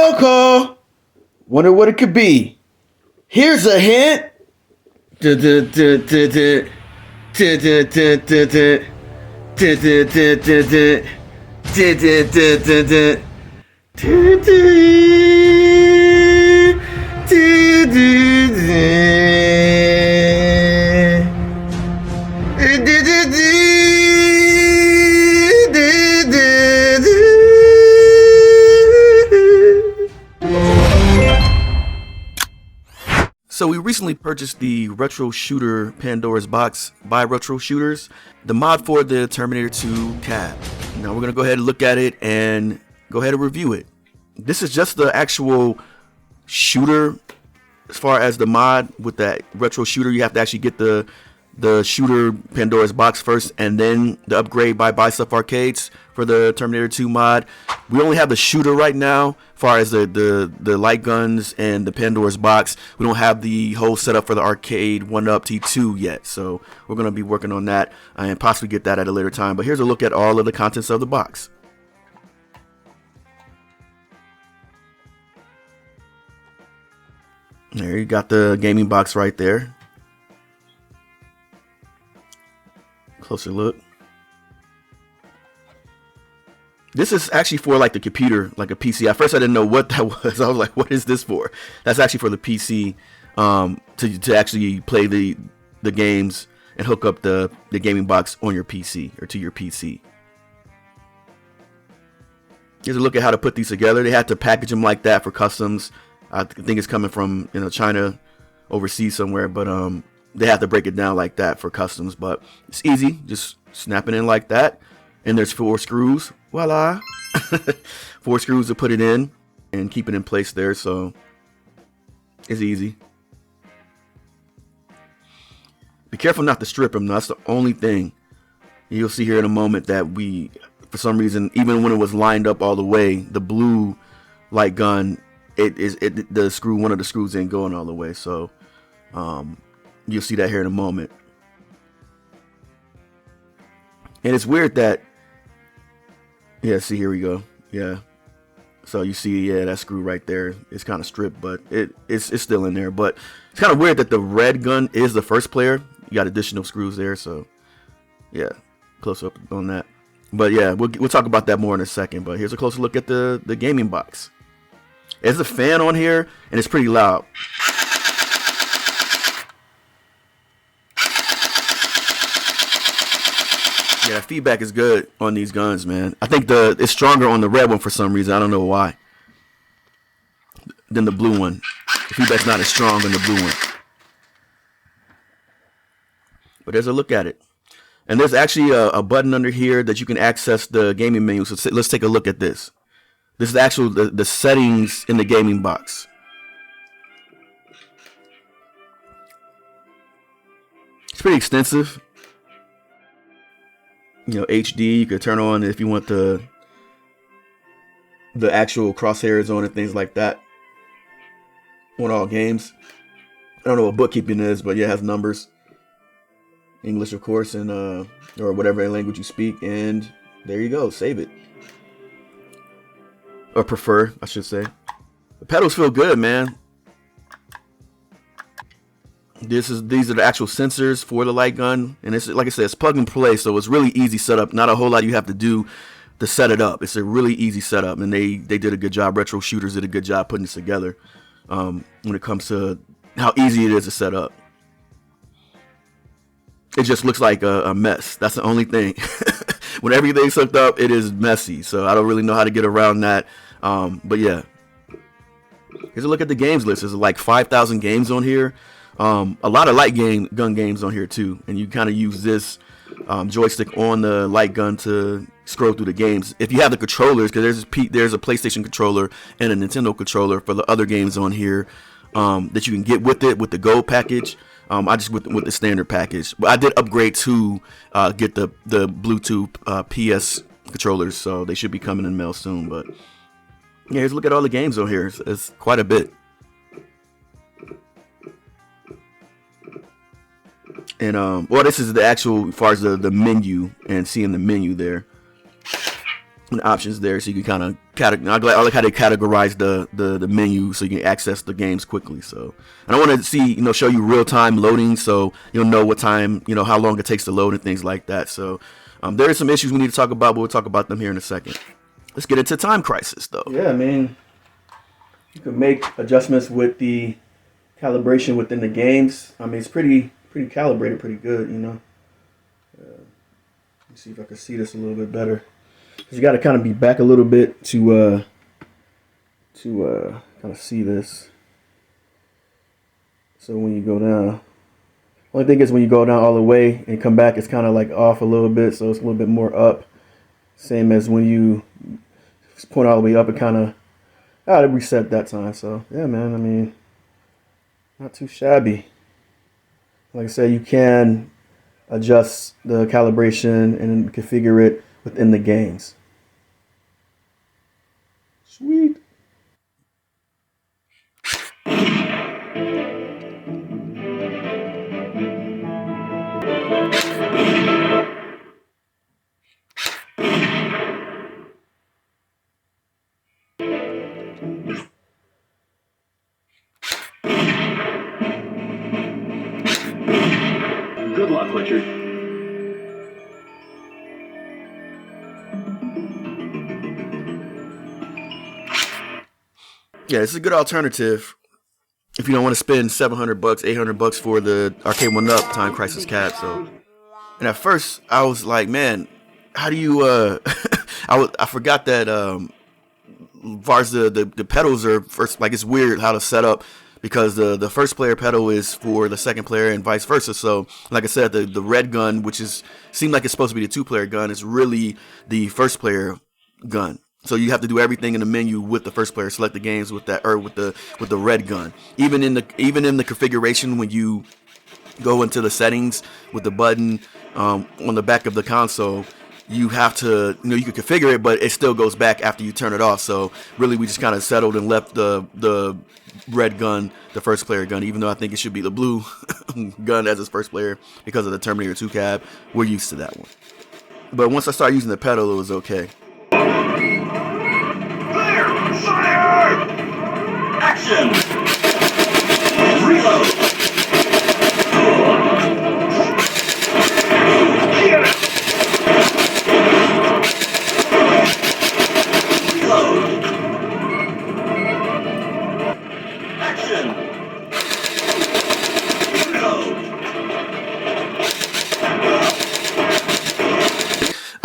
mail call. Wonder what it could be. Here's a hint. So we recently purchased the Retro Shooter Pandora's Box by retroshooters, the mod for the Terminator 2 cab. Now we're going to go ahead and look at it and go ahead and review it. This is just the actual shooter. As far as the mod with that retro shooter, you have to actually get the shooter Pandora's Box first, and then the upgrade by Buy Stuff Arcades for the Terminator 2 mod. We only have the shooter right now, as far as the light guns and the Pandora's Box. We don't have the whole setup for the Arcade1up T2 yet, so we're going to be working on that and possibly get that at a later time. But here's a look at all of the contents of the box. There you got the gaming box right there. Closer look. This is actually for like the computer, like a PC. At first I didn't know what that was. I was like, what is this for? That's actually for the PC, to actually play the games and hook up the gaming box on your PC or to your PC. Here's a look at how to put these together. They had to package them like that for customs. I think it's coming from, you know, China, overseas somewhere, but they have to break it down like that for customs. But it's easy, just snap it in like that, and there's 4 screws. Voila. 4 screws to put it in and keep it in place there, so it's easy. Be careful not to strip them. That's the only thing. You'll see here in a moment that we, for some reason, even when it was lined up all the way, the blue light gun, the screw, one of the screws ain't going all the way, so you'll see that here in a moment. And it's weird that, yeah, see, here we go. Yeah, so you see, yeah, that screw right there is kind of stripped, but it's still in there. But it's kind of weird that the red gun is the first player. You got additional screws there, so yeah, close up on that. But yeah, we'll talk about that more in a second. But here's a closer look at the gaming box. There's a fan on here, and it's pretty loud. Yeah, feedback is good on these guns, man. I think it's stronger on the red one for some reason. I don't know why. Than the blue one. The feedback's not as strong than the blue one. But there's a look at it. And there's actually a button under here that you can access the gaming menu. So let's take a look at this. This is actual the settings in the gaming box. It's pretty extensive. You know, HD, you could turn on if you want the actual crosshairs on and things like that on all games. I don't know what bookkeeping is, but yeah, it has numbers. English, of course, and or whatever language you speak, and there you go, save it. Or prefer, I should say. The pedals feel good, man. These are the actual sensors for the light gun, and it's, like I said, it's plug and play, so it's really easy setup. Not a whole lot you have to do to set it up. It's a really easy setup, and they did a good job. Retro Shooters did a good job putting this together when it comes to how easy it is to set up. It just looks like a mess. That's the only thing. When everything's hooked up, it is messy, so I don't really know how to get around that. But yeah, here's a look at the games list. There's like 5,000 games on here. A lot of light gun games on here too, and you kind of use this joystick on the light gun to scroll through the games. If you have the controllers, because there's a PlayStation controller and a Nintendo controller for the other games on here that you can get with it with the Gold package. I just with the standard package, but I did upgrade to get the Bluetooth PS controllers, so they should be coming in mail soon. But yeah, here's a look at all the games on here. It's quite a bit. And well, this is the actual, as far as the menu and seeing the menu there. and options there, so you can kind of I like how they categorize the menu so you can access the games quickly. So and I want to see, show you real time loading, so you'll know what time, how long it takes to load and things like that. So there are some issues we need to talk about, but we'll talk about them here in a second. Let's get into Time Crisis though. Yeah, I mean, you can make adjustments with the calibration within the games. I mean, it's pretty calibrated, pretty good, Let me see if I can see this a little bit better. Cause you got to kind of be back a little bit to kind of see this. So when you go down, only thing is when you go down all the way and come back, it's kind of like off a little bit, so it's a little bit more up. Same as when you point all the way up, it kind of it reset that time. So yeah, man, I mean, not too shabby. Like I said, you can adjust the calibration and configure it within the games. Sweet. Good luck, Richard. Yeah, it's a good alternative if you don't want to spend $700, $800 for the Arcade1up Time Crisis cap. So, and at first I was like, man, how do you? I forgot that as far as the pedals are first, like it's weird how to set up, because the first player pedal is for the second player and vice versa. So like I said, the red gun, which seemed like it's supposed to be the 2-player gun, is really the first player gun. So you have to do everything in the menu with the first player. Select the games with that, or with the red gun. Even in the configuration, when you go into the settings with the button on the back of the console, you have to, you can configure it, but it still goes back after you turn it off. So really, we just kind of settled and left the red gun the first player gun, even though I think it should be the blue gun as its first player because of the Terminator 2 cab. We're used to that one. But once I started using the pedal, it was okay. Fire! Action! Reload! Reload! Action! Reload!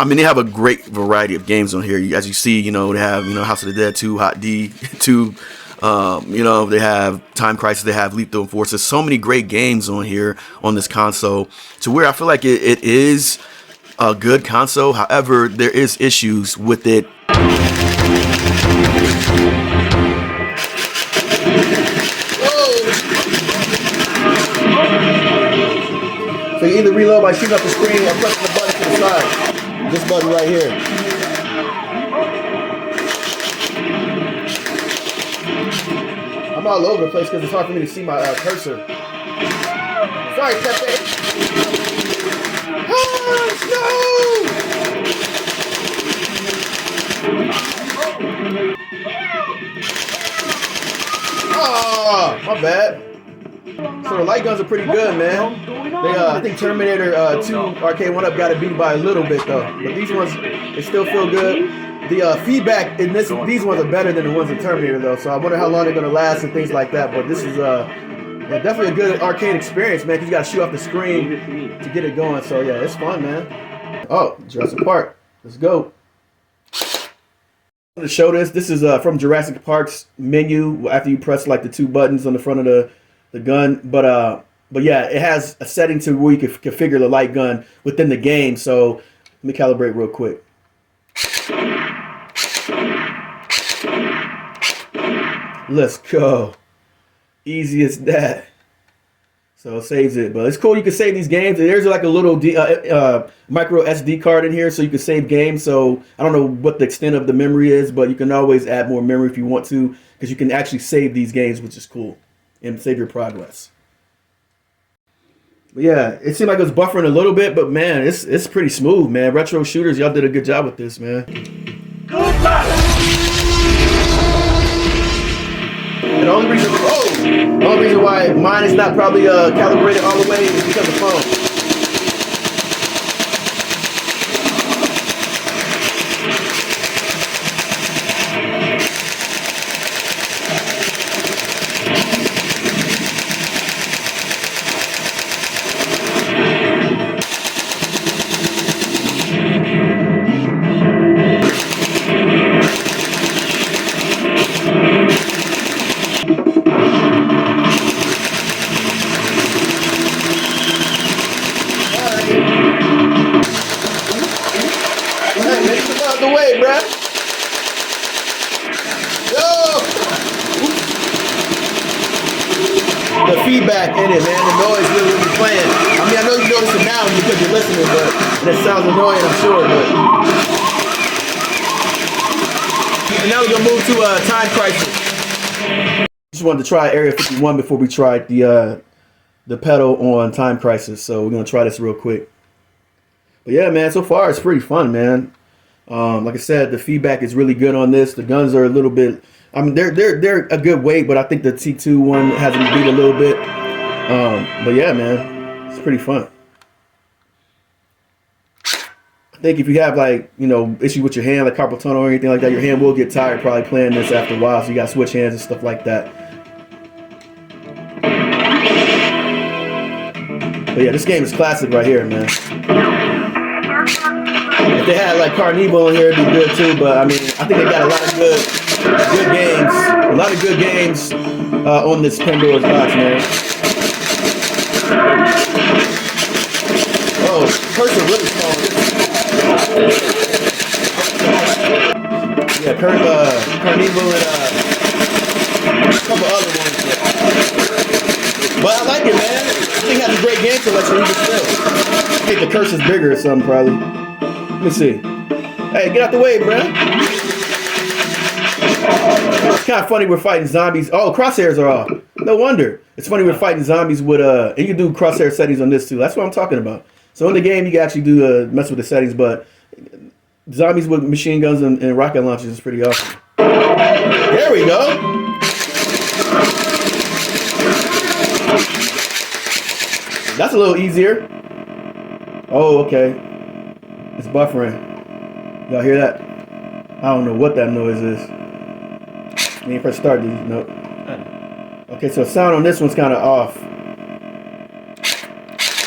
I mean, they have a great variety of games on here. As you see, they have, House of the Dead 2, Hot D 2, they have Time Crisis, they have Lethal Enforcer. So many great games on here on this console, to where I feel like it is a good console. However, there is issues with it. So you either reload by shooting up the screen or pressing the button to the side. This button right here. I'm all over the place because it's hard for me to see my cursor. Sorry, Pepe. Oh, my bad. So the light guns are pretty good, man. I think Terminator 2 Arcade1up got it beat by a little bit though, but these ones, they still feel good. The feedback in these ones are better than the ones in Terminator though, so I wonder how long they're gonna last and things like that. But this is definitely a good arcade experience, man. 'Cause you gotta shoot off the screen to get it going. So yeah, it's fun, man. Oh, Jurassic Park, let's go. To show this is from Jurassic Park's menu after you press like the 2 buttons on the front of the gun, but yeah, it has a setting to where you can configure the light gun within the game. So let me calibrate real quick. Let's go. Easy as that. So it saves it, but it's cool. You can save these games. There's like a little micro SD card in here, so you can save games. So I don't know what the extent of the memory is, but you can always add more memory if you want to, because you can actually save these games, which is cool, and save your progress. But yeah, it seemed like it was buffering a little bit, but man, it's pretty smooth, man. Retro Shooters, y'all did a good job with this, man. Good luck! And the only reason why mine is not probably calibrated all the way is because of the phone. The way, bruh. Yo! The feedback in it, man. The noise really be playing. I mean, I know you notice it now because you're listening, but it sounds annoying, I'm sure. But and now we're gonna move to Time Crisis. Just wanted to try Area 51 before we tried the pedal on Time Crisis, so we're gonna try this real quick. But yeah, man, so far it's pretty fun, man. Like I said, the feedback is really good on this. The guns are a little bit, I mean, they're a good weight, but I think the T2 one has me beat a little bit. But yeah, man, it's pretty fun. I think if you have like, you know, issue with your hand, like carpal tunnel or anything like that, your hand will get tired probably playing this after a while. So you got to switch hands and stuff like that. But yeah, this game is classic right here, man. If they had like Carnival in here, it'd be good too. But I mean, I think they got a lot of good games. A lot of good games on this Pandora Box, man. Oh, cursor really small. Yeah, Carnival and a couple other ones. But I like it, man. I think it has a great game selection even still. I think the curse is bigger or something, probably. Let me see. Hey, get out the way, bruh. It's kind of funny we're fighting zombies. Oh, crosshairs are off. No wonder. It's funny we're fighting zombies with, and you can do crosshair settings on this too. That's what I'm talking about. So in the game, you can actually do mess with the settings, but zombies with machine guns and rocket launchers is pretty awesome. There we go. That's a little easier. Oh, okay. It's buffering. Y'all hear that? I don't know what that noise is. When you press start, dude. Nope. Okay, so sound on this one's kind of off.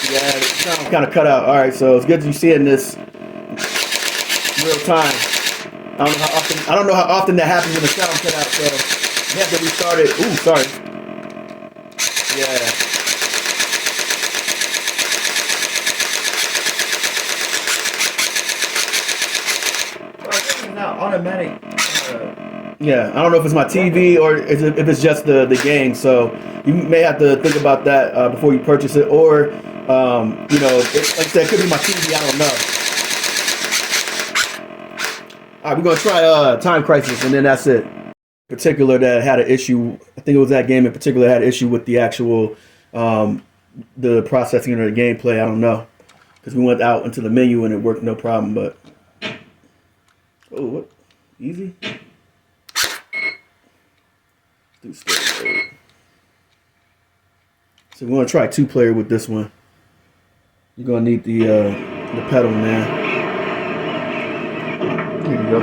Yeah, the sound kind of cut out. All right, so it's good you see it in this real time. I don't know how often that happens when the sound cut out. So you have to restart it. Ooh, sorry. Yeah. Automatic. Yeah, I don't know if it's my TV or if it's just the game. So you may have to think about that before you purchase it, or you know, like I said, it could be my TV. I don't know. All right, we're gonna try Time Crisis, and then that's it. In particular, that had an issue. I think it was that game in particular that had an issue with the actual the processing or the gameplay. I don't know, because we went out into the menu and it worked no problem, but. Oh, what? Easy? Do story mode. So we're gonna try 2-player with this one. You're gonna need the pedal, man. Here you go.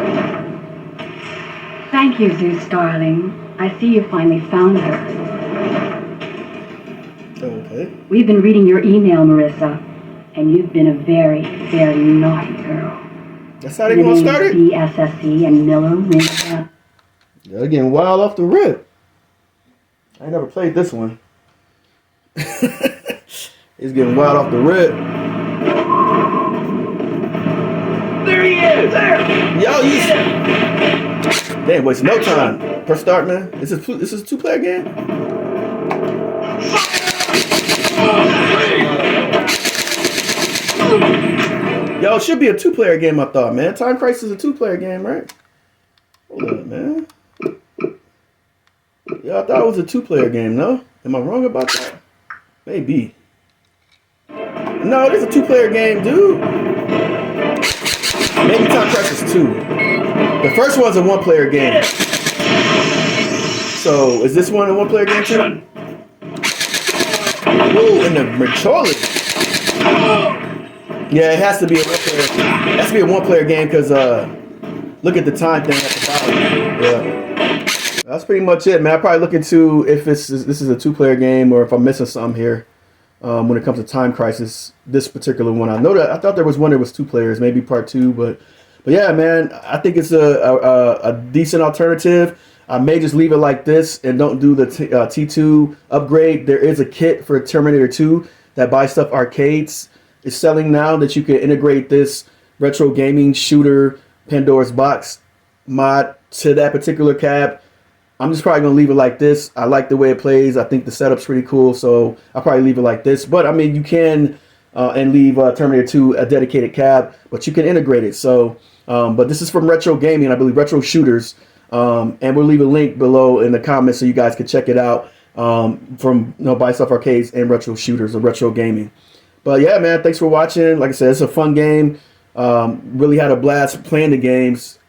Thank you, Zeus, darling. I see you finally found her. Okay. We've been reading your email, Marissa, and you've been a very, very naughty girl. That's how they gonna start it? DSSE and Miller Rinda. They're getting wild off the rip. I ain't never played this one. It's getting wild off the rip. There he is! There! Yo, you they ain't wasting no time. Press start, man. This is a 2-player game? Yo, it should be a 2-player game, I thought, man. Time Crisis is a 2-player game, right? Hold up, man. Yo, I thought it was a 2-player game, no? Am I wrong about that? Maybe. No, it is a 2-player game, dude. Maybe Time Crisis 2. The first one's a one-player game. So is this one a one-player game too? Ooh, and the Mercholi. Yeah, it has to be a one-player. It has to be a one-player game because look at the time thing at the bottom. Yeah, that's pretty much it, man. I probably look into if this is a two-player game or if I'm missing something here when it comes to Time Crisis. This particular one, I thought there was one that was two players, maybe part two, but yeah, man, I think it's a decent alternative. I may just leave it like this and don't do the T2 upgrade. There is a kit for Terminator 2 that Buy Stuff Arcades is selling now that you can integrate this retro gaming shooter Pandora's Box mod to that particular cab. I'm just probably going to leave it like this. I like the way it plays. I think the setup's pretty cool, so I'll probably leave it like this. But, I mean, you can and leave Terminator 2 a dedicated cab, but you can integrate it. So, but this is from Retro Gaming, I believe, Retro Shooters. And we'll leave a link below in the comments so you guys can check it out from Buy Stuff Arcades and Retro Shooters or Retro Gaming. But yeah, man, thanks for watching. Like I said, it's a fun game. Really had a blast playing the games.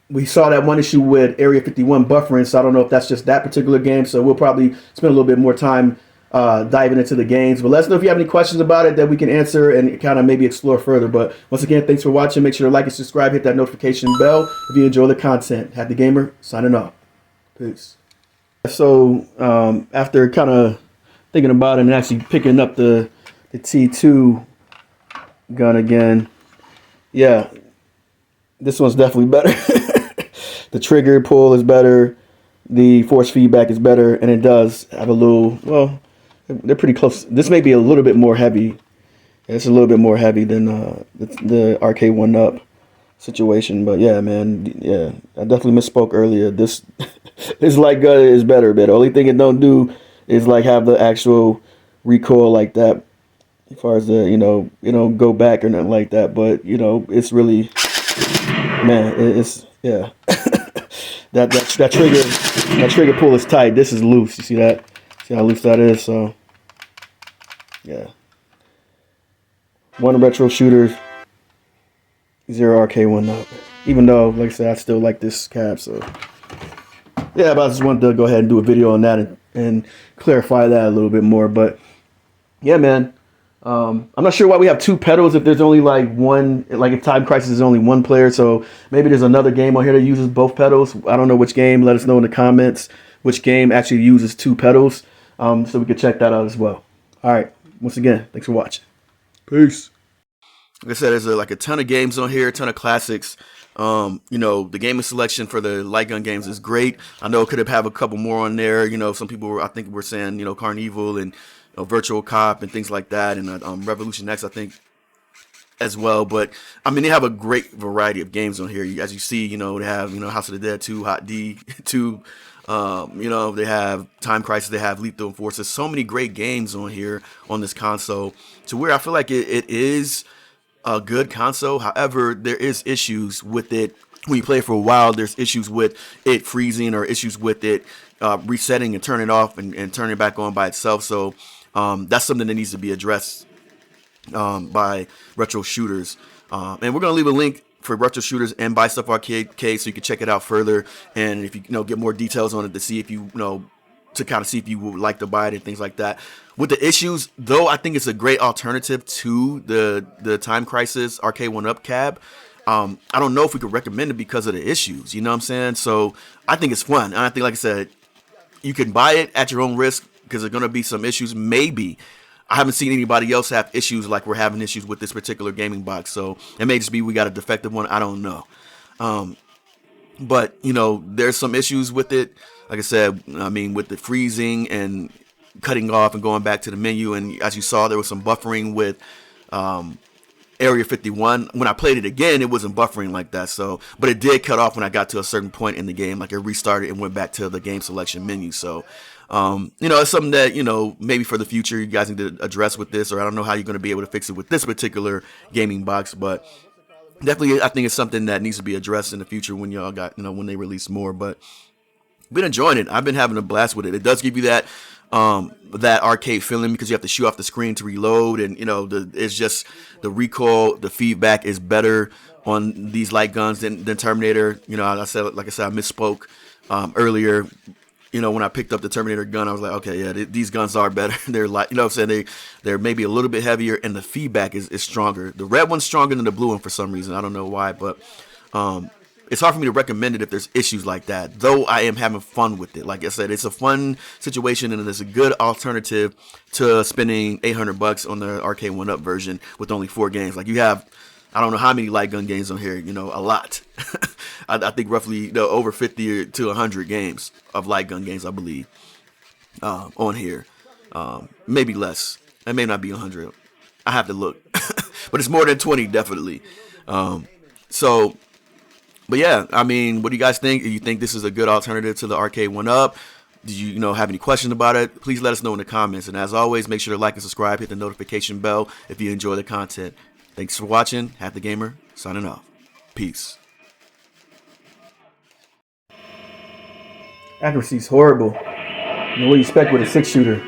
We saw that one issue with Area 51 buffering, so I don't know if that's just that particular game. So we'll probably spend a little bit more time diving into the games. But let us know if you have any questions about it that we can answer and kind of maybe explore further. But once again, thanks for watching. Make sure to like and subscribe. Hit that notification bell if you enjoy the content. Happy Gamer signing off. Peace. So after kind of thinking about it and actually picking up the T2 gun again, yeah, this one's definitely better. The trigger pull is better. The force feedback is better, and it does have a little, well, they're pretty close. This may be a little bit more heavy. It's a little bit more heavy than the Arcade1up situation. But yeah, man, yeah, I definitely misspoke earlier. This light gun is better, but the only thing it don't do is like have the actual recoil like that. As far as the, it don't go back or nothing like that. But it's really, man, it's yeah. that trigger pull is tight. This is loose. You see that? See how loose that is? So yeah. 1 retro shooter, 0 Arcade1up. Even though, like I said, I still like this cab. So yeah, but I just wanted to go ahead and do a video on that and clarify that a little bit more. But yeah, man. I'm not sure why we have 2 pedals if there's only like one, like if Time Crisis is only 1 player. So maybe there's another game on here that uses both pedals. I don't know which game. Let us know in the comments which game actually uses 2 pedals, so we can check that out as well. All right. Once again, thanks for watching. Peace. Like I said, there's like a ton of games on here, a ton of classics. The gaming selection for the light gun games is great. I know it could have a couple more on there. Some people I think were saying, Carnival and Virtual Cop and things like that, and Revolution X, I think, as well. But I mean, they have a great variety of games on here. As you see, they have House of the Dead 2, Hot D 2. They have Time Crisis, they have Lethal Enforcer. So many great games on here on this console, to where I feel like it is a good console. However, there is issues with it. When you play it for a while, there's issues with it freezing or issues with it resetting and turning off and turning it back on by itself. So that's something that needs to be addressed by Retro Shooters. And we're going to leave a link for Retro Shooters and Buy Stuff Arcade so you can check it out further. And if you get more details on it to see if to kind of see if you would like to buy it and things like that. With the issues, though, I think it's a great alternative to the Time Crisis Arcade1up cab. I don't know if we could recommend it because of the issues. You know what I'm saying? So I think it's fun. And I think, like I said, you can buy it at your own risk because there's going to be some issues. Maybe. I haven't seen anybody else have issues like we're having issues with this particular gaming box. So it may just be we got a defective one. I don't know. But, there's some issues with it. Like I said, with the freezing and cutting off and going back to the menu. And as you saw, there was some buffering with Area 51. When I played it again, it wasn't buffering like that. So, but it did cut off when I got to a certain point in the game. Like it restarted and went back to the game selection menu. So, it's something that, maybe for the future you guys need to address with this, or I don't know how you're going to be able to fix it with this particular gaming box, but definitely I think it's something that needs to be addressed in the future when y'all got, when they release more. But been enjoying it. I've been having a blast with it. It does give you that that arcade feeling because you have to shoot off the screen to reload, and it's just the recoil, the feedback is better on these light guns than Terminator. I said, like I said, I misspoke earlier. When I picked up the Terminator gun, I was like, okay, yeah, these guns are better. They're like, what I'm saying, they're maybe a little bit heavier, and the feedback is stronger. The red one's stronger than the blue one for some reason. I don't know why, but it's hard for me to recommend it if there's issues like that. Though I am having fun with it. Like I said, it's a fun situation, and it's a good alternative to spending $800 on the Arcade1up version with only 4 games. Like you have, I don't know how many light gun games on here. A lot. I think roughly over 50 to 100 games of light gun games, I believe, on here. Maybe less. It may not be 100. I have to look, but it's more than 20 definitely. But yeah, I mean, what do you guys think? Do you think this is a good alternative to the Arcade1up? Did you have any questions about it? Please let us know in the comments. And as always, make sure to like and subscribe, hit the notification bell if you enjoy the content. Thanks for watching. Hat the Gamer, signing off. Peace. Accuracy's horrible. What do you expect with a 6-shooter?